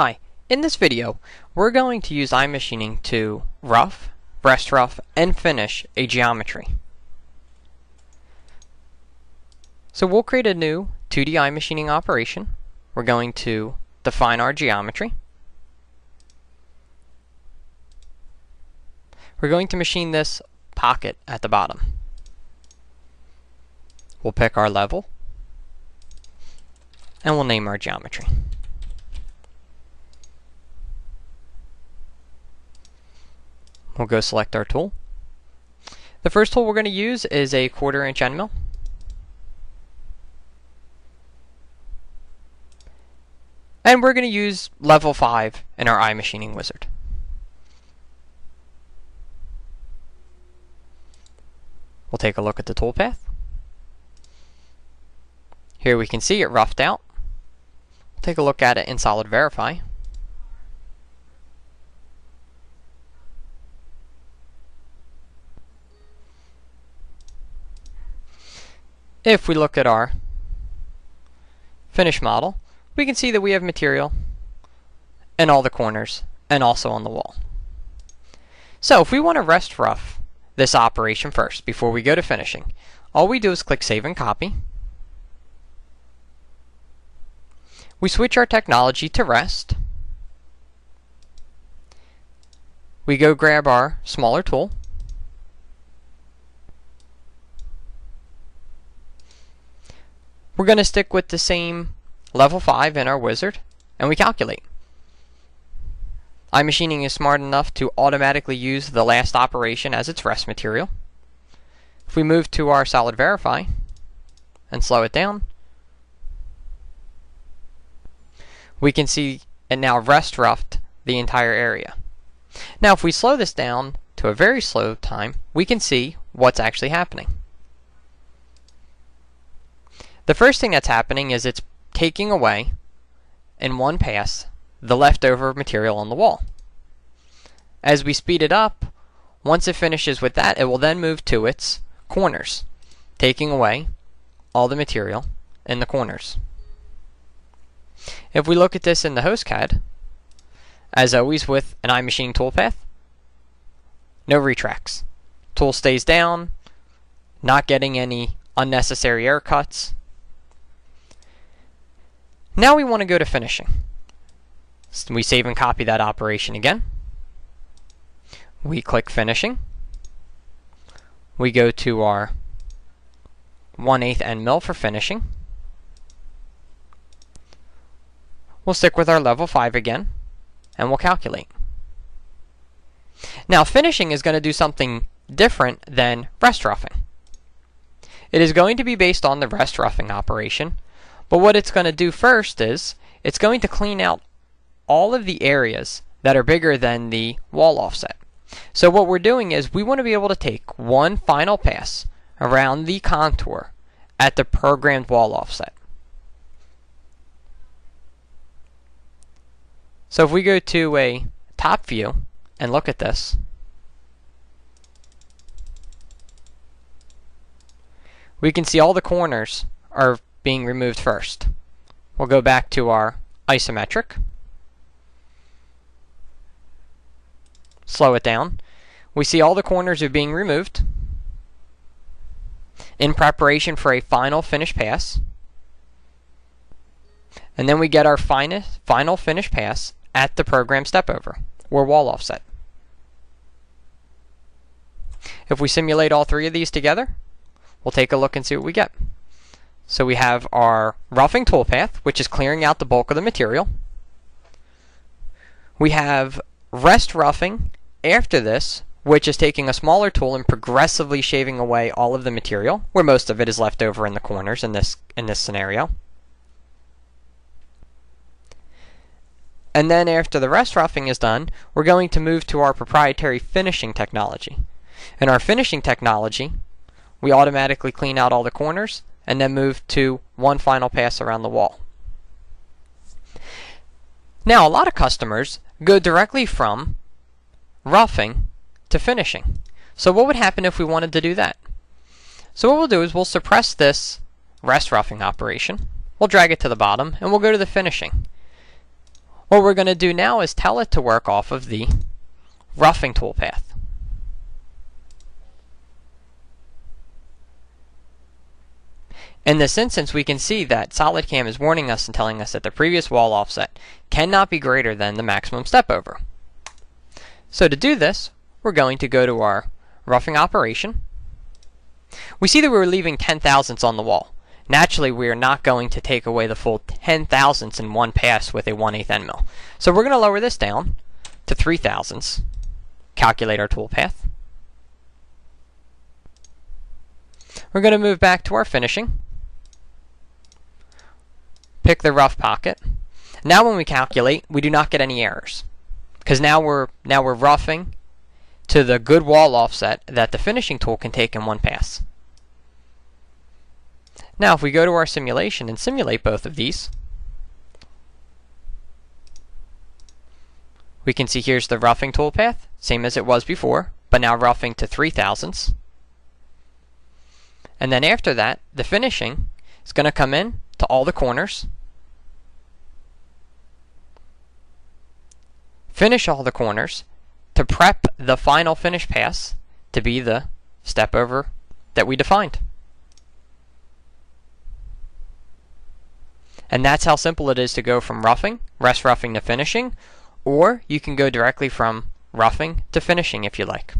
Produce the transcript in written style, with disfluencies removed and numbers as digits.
Hi, in this video we're going to use iMachining to rough, rest rough, and finish a geometry. So we'll create a new 2D iMachining operation. We're going to define our geometry. We're going to machine this pocket at the bottom. We'll pick our level and we'll name our geometry. We'll go select our tool. The first tool we're going to use is a 1/4 inch end mill. And we're going to use level 5 in our iMachining wizard. We'll take a look at the toolpath. Here we can see it roughed out. We'll take a look at it in Solid Verify. If we look at our finish model, we can see that we have material in all the corners and also on the wall. So if we want to rest rough this operation first before we go to finishing, all we do is click Save and Copy. We switch our technology to rest. We go grab our smaller tool. We're going to stick with the same level 5 in our wizard, and we calculate. iMachining is smart enough to automatically use the last operation as its rest material. If we move to our Solid Verify and slow it down, we can see it now rest roughed the entire area. Now if we slow this down to a very slow time, we can see what's actually happening. The first thing that's happening is it's taking away, in one pass, the leftover material on the wall. As we speed it up, once it finishes with that, it will then move to its corners, taking away all the material in the corners. If we look at this in the host CAD, as always with an iMachining toolpath, no retracts. Tool stays down, not getting any unnecessary air cuts. Now we want to go to finishing. So we save and copy that operation again. We click finishing. We go to our 1/8 end mill for finishing. We'll stick with our level 5 again, and we'll calculate. Now finishing is going to do something different than rest roughing. It is going to be based on the rest roughing operation, but what it's going to do first is it's going to clean out all of the areas that are bigger than the wall offset. So what we're doing is we want to be able to take one final pass around the contour at the programmed wall offset. So if we go to a top view and look at this, we can see all the corners are being removed first. We'll go back to our isometric. Slow it down. We see all the corners are being removed in preparation for a final finish pass. And then we get our final finish pass at the program step over, or wall offset. If we simulate all three of these together, we'll take a look and see what we get. So we have our roughing toolpath, which is clearing out the bulk of the material. We have rest roughing after this, which is taking a smaller tool and progressively shaving away all of the material, where most of it is left over in the corners in this scenario. And then after the rest roughing is done, we're going to move to our proprietary finishing technology. In our finishing technology, we automatically clean out all the corners and then move to one final pass around the wall. Now, a lot of customers go directly from roughing to finishing. So what would happen if we wanted to do that? So what we'll do is we'll suppress this rest roughing operation. We'll drag it to the bottom and we'll go to the finishing. What we're going to do now is tell it to work off of the roughing toolpath. In this instance, we can see that SolidCAM is warning us and telling us that the previous wall offset cannot be greater than the maximum step over. So to do this, we're going to go to our roughing operation. We see that we're leaving 10 thousandths on the wall. Naturally, we are not going to take away the full 10 thousandths in one pass with a 1/8 end mill. So we're going to lower this down to 3 thousandths. Calculate our toolpath. We're going to move back to our finishing. Pick the rough pocket. Now when we calculate, we do not get any errors, because now we're roughing to the good wall offset that the finishing tool can take in one pass. Now if we go to our simulation and simulate both of these, we can see here's the roughing toolpath, same as it was before, but now roughing to 3 thousandths. And then after that, the finishing is going to come in to all the corners, finish all the corners to prep the final finish pass to be the step over that we defined. And that's how simple it is to go from roughing, rest roughing to finishing, or you can go directly from roughing to finishing if you like.